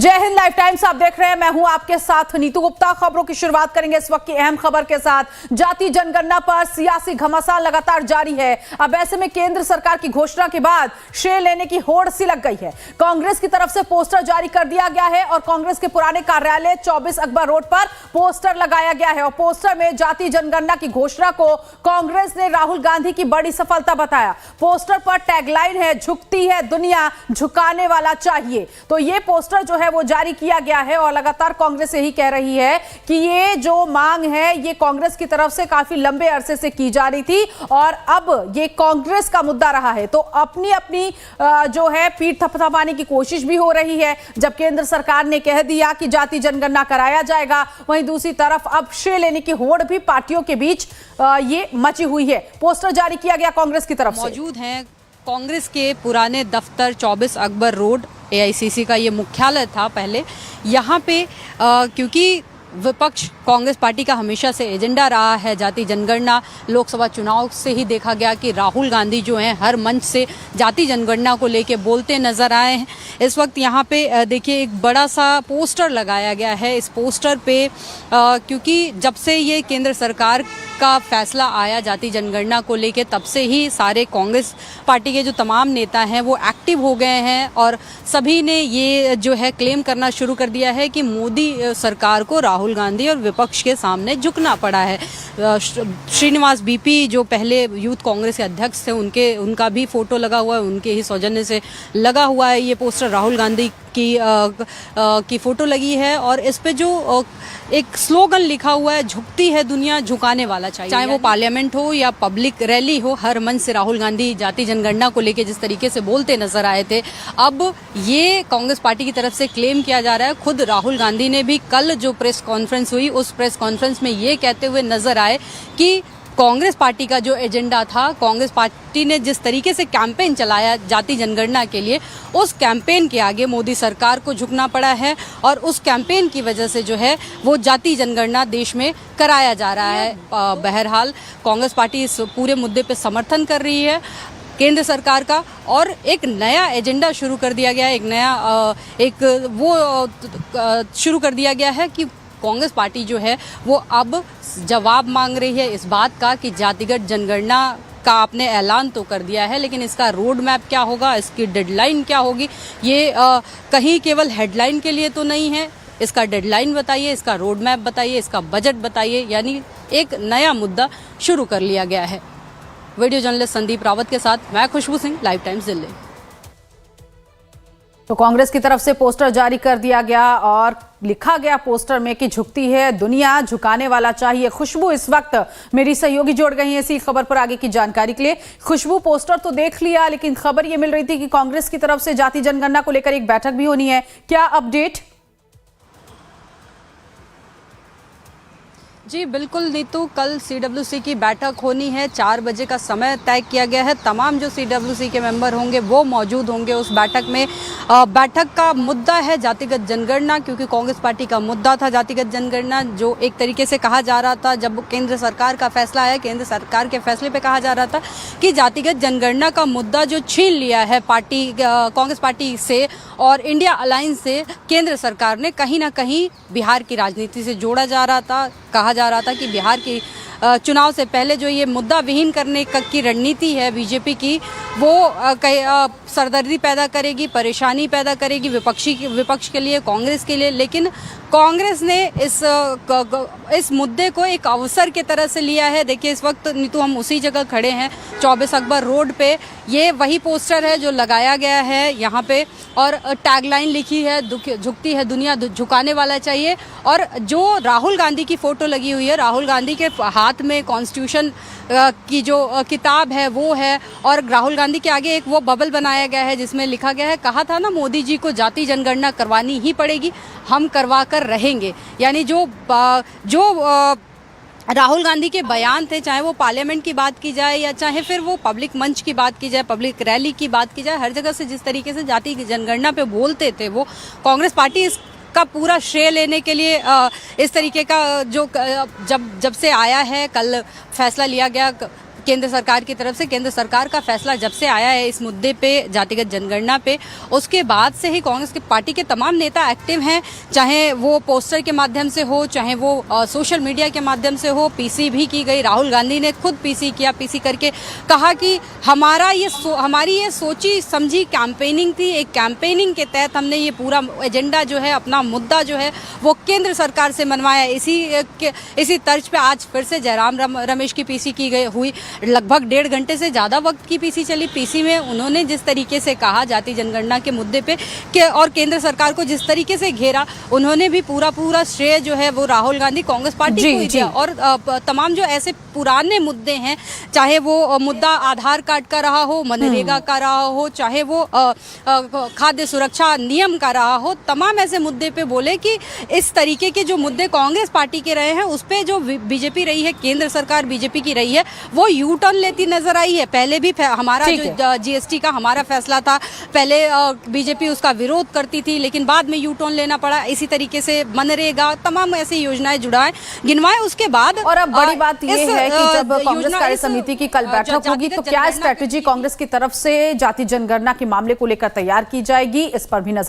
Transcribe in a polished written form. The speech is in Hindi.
जय हिंद। लाइफ टाइम्स आप देख रहे हैं, मैं हूं आपके साथ नीतू गुप्ता। खबरों की शुरुआत करेंगे इस वक्त की अहम खबर के साथ। जाति जनगणना पर सियासी घमासान लगातार जारी है। अब ऐसे में केंद्र सरकार की घोषणा के बाद श्रेय लेने की होड़ सी लग गई है। कांग्रेस की तरफ से पोस्टर जारी कर दिया गया है और कांग्रेस के पुराने कार्यालय 24 अकबर रोड पर पोस्टर लगाया गया है और पोस्टर में जाति जनगणना की घोषणा को कांग्रेस ने राहुल गांधी की बड़ी सफलता बताया। पोस्टर पर टैगलाइन है, झुकती है दुनिया, झुकाने वाला चाहिए। तो ये पोस्टर जो है वो जारी किया गया है और लगातार कांग्रेस यही कह रही है कि ये जो मांग है ये कांग्रेस की तरफ से काफी लंबे अरसे से की जा रही थी और अब ये कांग्रेस का मुद्दा रहा है। तो अपनी अपनी जो है पीठ थपथपाने की कोशिश भी हो रही है। जब केंद्र सरकार ने कह दिया कि जाति जनगणना कराया जाएगा, वहीं दूसरी तरफ अब श्रेय लेने की होड़ भी पार्टियों के बीच ये मची हुई है। पोस्टर जारी किया गया कांग्रेस की तरफ से। मौजूद हैं कांग्रेस के पुराने दफ्तर 24 अकबर रोड, एआईसीसी का ये मुख्यालय था पहले। यहाँ पे क्योंकि विपक्ष कांग्रेस पार्टी का हमेशा से एजेंडा रहा है जाति जनगणना। लोकसभा चुनाव से ही देखा गया कि राहुल गांधी जो हैं हर मंच से जाति जनगणना को लेके बोलते नजर आए हैं। इस वक्त यहाँ पे देखिए एक बड़ा सा पोस्टर लगाया गया है। इस पोस्टर पे क्योंकि जब से ये केंद्र सरकार का फैसला आया जाति जनगणना को लेके, तब से ही सारे कांग्रेस पार्टी के जो तमाम नेता हैं वो एक्टिव हो गए हैं और सभी ने ये जो है क्लेम करना शुरू कर दिया है कि मोदी सरकार को राहुल गांधी और विपक्ष के सामने झुकना पड़ा है। श्रीनिवास बीपी जो पहले यूथ कांग्रेस के अध्यक्ष थे, उनका भी फोटो लगा हुआ है, उनके ही सौजन्य से लगा हुआ है ये पोस्टर। राहुल गांधी की फोटो लगी है और इस पे जो एक स्लोगन लिखा हुआ है, झुकती है दुनिया, झुकाने वाला चाहिए। चाहे वो पार्लियामेंट हो या पब्लिक रैली हो, हर मंच से राहुल गांधी जाति जनगणना को लेके जिस तरीके से बोलते नजर आए थे, अब ये कांग्रेस पार्टी की तरफ से क्लेम किया जा रहा है। खुद राहुल गांधी ने भी कल जो प्रेस कॉन्फ्रेंस हुई, उस प्रेस कॉन्फ्रेंस में ये कहते हुए नजर आए कि कांग्रेस पार्टी का जो एजेंडा था, कांग्रेस पार्टी ने जिस तरीके से कैंपेन चलाया जाति जनगणना के लिए, उस कैंपेन के आगे मोदी सरकार को झुकना पड़ा है और उस कैंपेन की वजह से जो है वो जाति जनगणना देश में कराया जा रहा है। बहरहाल कांग्रेस पार्टी इस पूरे मुद्दे पे समर्थन कर रही है केंद्र सरकार का और एक नया एजेंडा शुरू कर दिया गया है। एक नया शुरू कर दिया गया है कि कांग्रेस पार्टी जो है वो अब जवाब मांग रही है इस बात का कि जातिगत जनगणना का आपने ऐलान तो कर दिया है, लेकिन इसका रोड मैप क्या होगा, इसकी डेडलाइन क्या होगी, ये कहीं केवल हेडलाइन के लिए तो नहीं है। इसका डेडलाइन बताइए, इसका रोड मैप बताइए, इसका बजट बताइए। यानी एक नया मुद्दा शुरू कर लिया गया है। वीडियो जर्नलिस्ट संदीप रावत के साथ मैं खुशबू सिंह, लाइफ टाइम्स दिल्ली। तो कांग्रेस की तरफ से पोस्टर जारी कर दिया गया और लिखा गया पोस्टर में कि झुकती है दुनिया, झुकाने वाला चाहिए। खुशबू इस वक्त मेरी सहयोगी जोड़ गई है इसी खबर पर आगे की जानकारी के लिए। खुशबू, पोस्टर तो देख लिया, लेकिन खबर ये मिल रही थी कि कांग्रेस की तरफ से जाति जनगणना को लेकर एक बैठक भी होनी है, क्या अपडेट? जी बिल्कुल नीतू, कल सीडब्ल्यूसी की बैठक होनी है। 4 बजे का समय तय किया गया है। तमाम जो सीडब्ल्यूसी के मेंबर होंगे वो मौजूद होंगे उस बैठक में। बैठक का मुद्दा है जातिगत जनगणना, क्योंकि कांग्रेस पार्टी का मुद्दा था जातिगत जनगणना, जो एक तरीके से कहा जा रहा था जब केंद्र सरकार का फैसला आया, केंद्र सरकार के फैसले पे कहा जा रहा था कि जातिगत जनगणना का मुद्दा जो छीन लिया है पार्टी कांग्रेस पार्टी से और इंडिया अलायंस से केंद्र सरकार ने, कहीं ना कहीं बिहार की राजनीति से जोड़ा जा रहा था। कहा जा रहा था कि बिहार की चुनाव से पहले जो ये मुद्दा विहीन करने की रणनीति है बीजेपी की, वो सरदर्दी पैदा करेगी, परेशानी पैदा करेगी विपक्ष के लिए, कांग्रेस के लिए। लेकिन कांग्रेस ने इस मुद्दे को एक अवसर की तरह से लिया है। देखिए इस वक्त नीतू हम उसी जगह खड़े हैं 24 अकबर रोड पे। ये वही पोस्टर है जो लगाया गया है यहाँ पे और टैगलाइन लिखी है, झुकती है दुनिया, झुकाने वाला चाहिए। और जो राहुल गांधी की फोटो लगी हुई है, राहुल गांधी के हाथ में कॉन्स्टिट्यूशन की जो किताब है वो है और राहुल गांधी के आगे एक वो बबल बनाया गया है जिसमें लिखा गया है, कहा था ना मोदी जी को जाति जनगणना करवानी ही पड़ेगी, हम करवा कर रहेंगे। यानी जो राहुल गांधी के बयान थे, चाहे वो पार्लियामेंट की बात की जाए या चाहे फिर वो पब्लिक मंच की बात की जाए, पब्लिक रैली की बात की जाए, हर जगह से जिस तरीके से जाति की जनगणना पे बोलते थे वो, कांग्रेस पार्टी का पूरा श्रेय लेने के लिए इस तरीके का जो जब से आया है, कल फैसला लिया गया केंद्र सरकार की तरफ से, केंद्र सरकार का फैसला जब से आया है इस मुद्दे पे, जातिगत जनगणना पे, उसके बाद से ही कांग्रेस की पार्टी के तमाम नेता एक्टिव हैं, चाहे वो पोस्टर के माध्यम से हो, चाहे वो सोशल मीडिया के माध्यम से हो। पीसी भी की गई, राहुल गांधी ने खुद पीसी किया, पीसी करके कहा कि हमारी ये सोची समझी कैंपेनिंग थी, एक कैंपेनिंग के तहत हमने ये पूरा एजेंडा जो है, अपना मुद्दा जो है वो केंद्र सरकार से मनवाया। इसी तर्ज पे आज फिर से जयराम रमेश की पीसी की गई हुई, लगभग 1.5 घंटे से ज़्यादा वक्त की पीसी चली। पीसी में उन्होंने जिस तरीके से कहा जाति जनगणना के मुद्दे पे और केंद्र सरकार को जिस तरीके से घेरा, उन्होंने भी पूरा श्रेय जो है वो राहुल गांधी कांग्रेस पार्टी को ही दिया। और तमाम जो ऐसे पुराने मुद्दे हैं, चाहे वो मुद्दा आधार कार्ड का रहा हो, मनरेगा का रहा हो, चाहे वो खाद्य सुरक्षा नियम का रहा हो, तमाम ऐसे मुद्दे पे बोले कि इस तरीके के जो मुद्दे कांग्रेस पार्टी के रहे हैं उस पे जो बीजेपी रही है, केंद्र सरकार बीजेपी की रही है, वो यू टर्न लेती नजर आई है। पहले भी हमारा जो जीएसटी का हमारा फैसला था, पहले बीजेपी उसका विरोध करती थी, लेकिन बाद में यू टर्न लेना पड़ा। इसी तरीके से मनरेगा, तमाम ऐसी योजनाएं गिनवाए उसके बाद। और अब बड़ी बात यह है कि जब कांग्रेस कार्य समिति की कल बैठक होगी तो क्या स्ट्रैटेजी कांग्रेस की तरफ से जाति जनगणना के मामले को लेकर तैयार की जाएगी, इस पर भी नजर